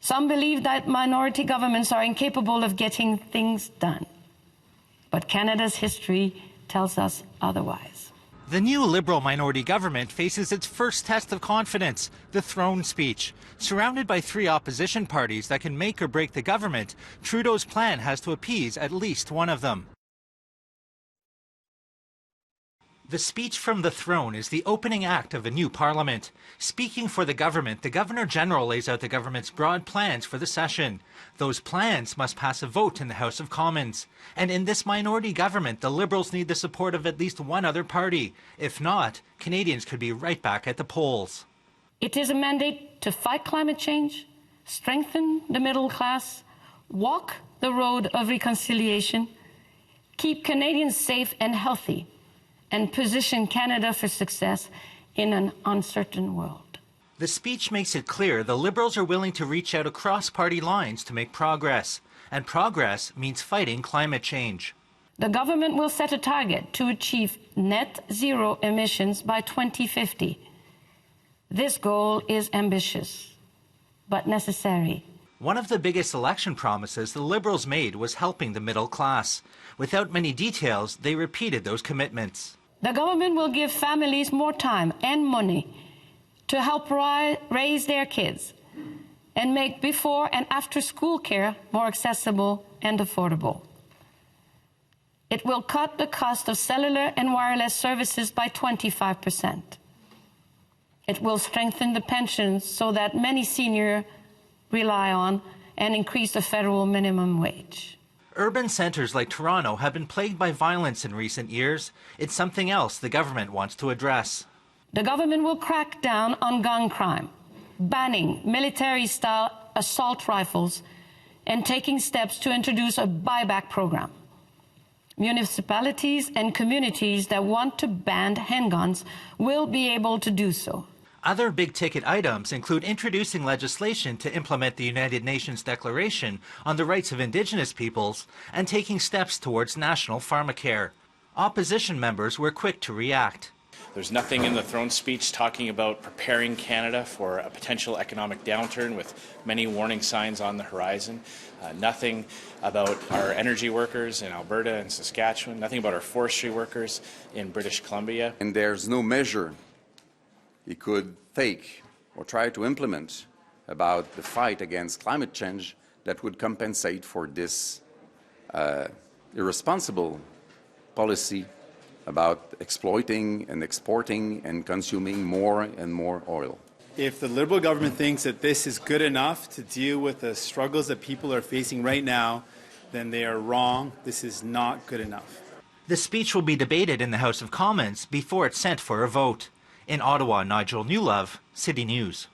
Some believe that minority governments are incapable of getting things done. But Canada's history tells us otherwise. The new Liberal minority government faces its first test of confidence, the throne speech. Surrounded by three opposition parties that can make or break the government, Trudeau's plan has to appease at least one of them. The speech from the throne is the opening act of a new parliament. Speaking for the government, the Governor-General lays out the government's broad plans for the session. Those plans must pass a vote in the House of Commons. And in this minority government, the Liberals need the support of at least one other party. If not, Canadians could be right back at the polls. It is a mandate to fight climate change, strengthen the middle class, walk the road of reconciliation, keep Canadians safe and healthy, and position Canada for success in an uncertain world. The speech makes it clear the Liberals are willing to reach out across party lines to make progress. And progress means fighting climate change. The government will set a target to achieve net zero emissions by 2050. This goal is ambitious, but necessary. One of the biggest election promises the Liberals made was helping the middle class. Without many details, they repeated those commitments. The government will give families more time and money to help raise their kids and make before and after school care more accessible and affordable. It will cut the cost of cellular and wireless services by 25%. It will strengthen the pensions so that many seniors rely on and increase the federal minimum wage. Urban centres like Toronto have been plagued by violence in recent years. It's something else the government wants to address. The government will crack down on gun crime, banning military-style assault rifles and taking steps to introduce a buyback program. Municipalities and communities that want to ban handguns will be able to do so. Other big-ticket items include introducing legislation to implement the United Nations Declaration on the Rights of Indigenous Peoples and taking steps towards national pharmacare. Opposition members were quick to react. There's nothing in the throne speech talking about preparing Canada for a potential economic downturn with many warning signs on the horizon. Nothing about our energy workers in Alberta and Saskatchewan. Nothing about our forestry workers in British Columbia. And there's no measure he could take or try to implement about the fight against climate change that would compensate for this irresponsible policy about exploiting and exporting and consuming more and more oil. If the Liberal government thinks that this is good enough to deal with the struggles that people are facing right now, then they are wrong. This is not good enough. The speech will be debated in the House of Commons before it's sent for a vote. In Ottawa, Nigel Newlove, City News.